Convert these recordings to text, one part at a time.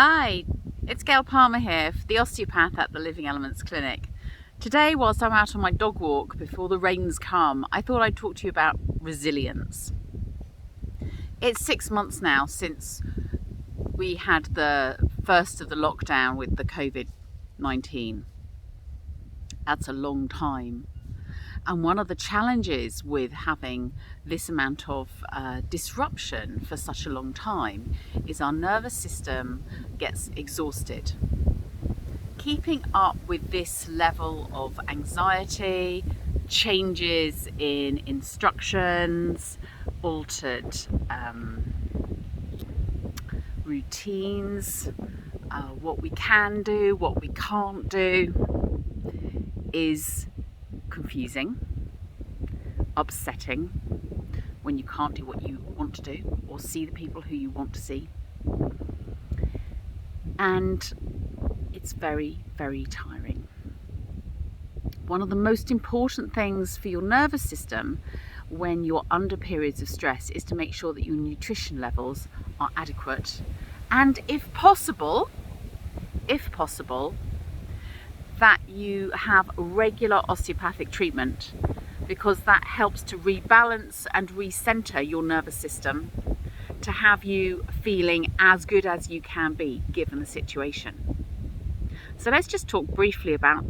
Hi, it's Gayle Palmer here, the osteopath at the Living Elements Clinic. Today, whilst I'm out on my dog walk before the rains come, I thought I'd talk to you about resilience. It's 6 months now since we had the first of the lockdown with the COVID-19. That's a long time. And one of the challenges with having this amount of disruption for such a long time is our nervous system gets exhausted. Keeping up with this level of anxiety, changes in instructions, altered routines, what we can do, what we can't do, is confusing, upsetting when you can't do what you want to do or see the people who you want to see. And it's very, very tiring. One of the most important things for your nervous system when you're under periods of stress is to make sure that your nutrition levels are adequate, and if possible, that you have regular osteopathic treatment, because that helps to rebalance and recenter your nervous system to have you feeling as good as you can be given the situation. So let's just talk briefly about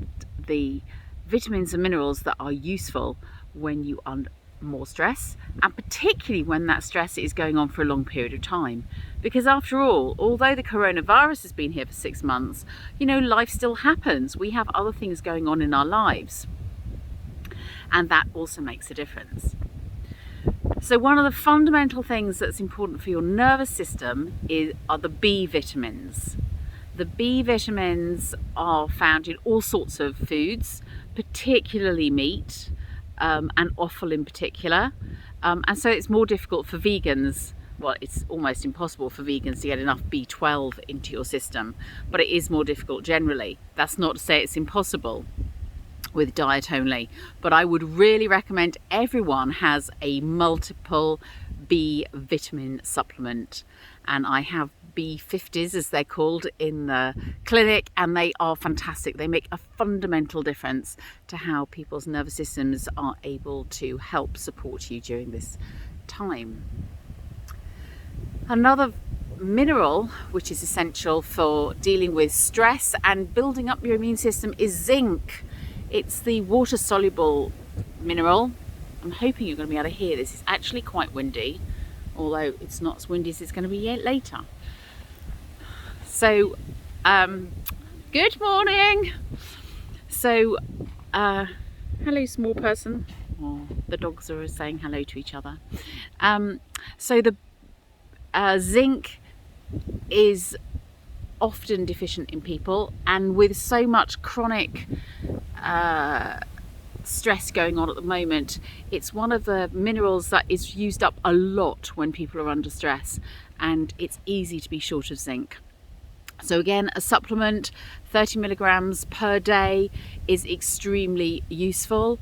the vitamins and minerals that are useful when you are under more stress, and particularly when that stress is going on for a long period of time. Because after all, although the coronavirus has been here for 6 months, life still happens. We have other things going on in our lives, and that also makes a difference. So one of the fundamental things that's important for your nervous system are the B vitamins. The B vitamins are found in all sorts of foods, particularly meat, and offal in particular. And so it's more difficult for vegans. Well, it's almost impossible for vegans to get enough B12 into your system, but it is more difficult generally. That's not to say it's impossible with diet only, but I would really recommend everyone has a multiple B vitamin supplement, and I have B50s as they're called in the clinic, and they are fantastic. They make a fundamental difference to how people's nervous systems are able to help support you during this time. Another mineral which is essential for dealing with stress and building up your immune system is zinc. It's the water-soluble mineral. I'm hoping you're going to be able to hear this. It's actually quite windy, although it's not as windy as it's going to be yet later. So, good morning. So, hello, small person. Oh, the dogs are saying hello to each other. So the zinc is often deficient in people, and with so much chronic stress going on at the moment, it's one of the minerals that is used up a lot when people are under stress, and it's easy to be short of zinc. So again, a supplement, 30 milligrams per day, is extremely useful,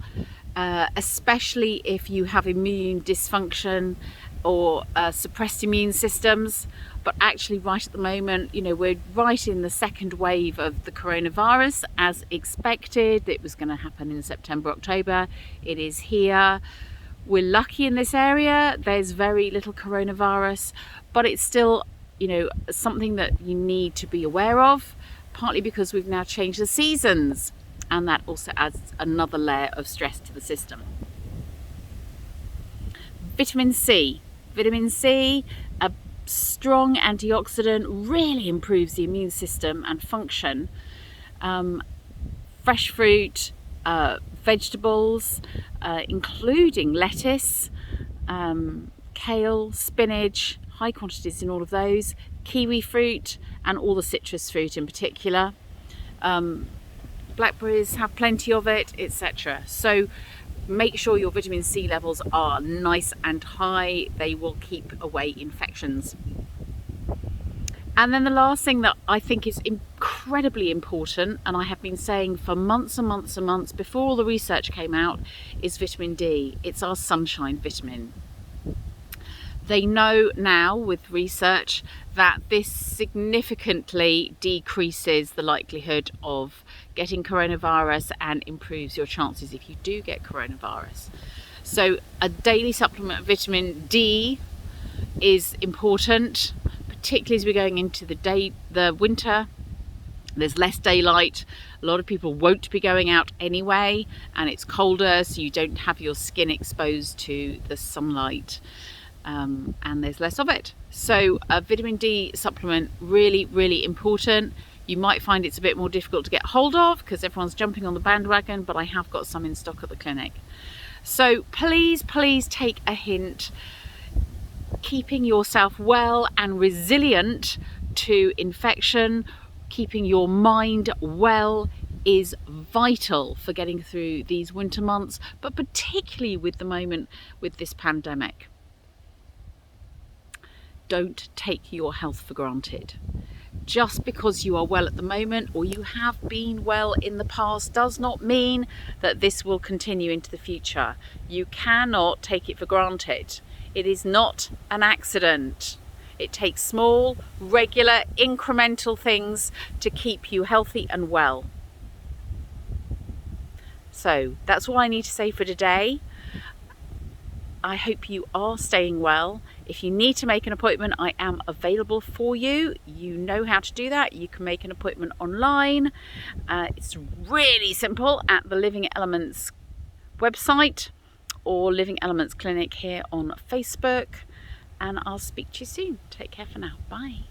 especially if you have immune dysfunction or suppressed immune systems. But actually right at the moment, we're right in the second wave of the coronavirus, as expected. It was going to happen in September, October. It is here. We're lucky in this area. There's very little coronavirus, but it's still something that you need to be aware of, partly because we've now changed the seasons, and that also adds another layer of stress to the system. Vitamin C, a strong antioxidant, really improves the immune system and function. Fresh fruit, vegetables, including lettuce, kale, spinach, high quantities in all of those, kiwi fruit, and all the citrus fruit in particular. Blackberries have plenty of it, etc. So make sure your vitamin C levels are nice and high. They will keep away infections. And then the last thing that I think is incredibly important, and I have been saying for months and months and months before all the research came out, is vitamin D. It's our sunshine vitamin. They know now with research that this significantly decreases the likelihood of getting coronavirus and improves your chances if you do get coronavirus. So a daily supplement of vitamin D is important, particularly as we're going into the winter. There's less daylight. A lot of people won't be going out anyway, and it's colder, so you don't have your skin exposed to the sunlight. And there's less of it. So a vitamin D supplement, really important. You might find it's a bit more difficult to get hold of because everyone's jumping on the bandwagon, but I have got some in stock at the clinic. So please take a hint. Keeping yourself well and resilient to infection, keeping your mind well is vital for getting through these winter months, but particularly with the moment with this pandemic. Don't take your health for granted. Just because you are well at the moment or you have been well in the past does not mean that this will continue into the future. You cannot take it for granted. It is not an accident. It takes small, regular, incremental things to keep you healthy and well. So that's all I need to say for today. I hope you are staying well. If you need to make an appointment, I am available for you. You know how to do that. You can make an appointment online. It's really simple at the Living Elements website or Living Elements Clinic here on Facebook. And I'll speak to you soon. Take care for now. Bye.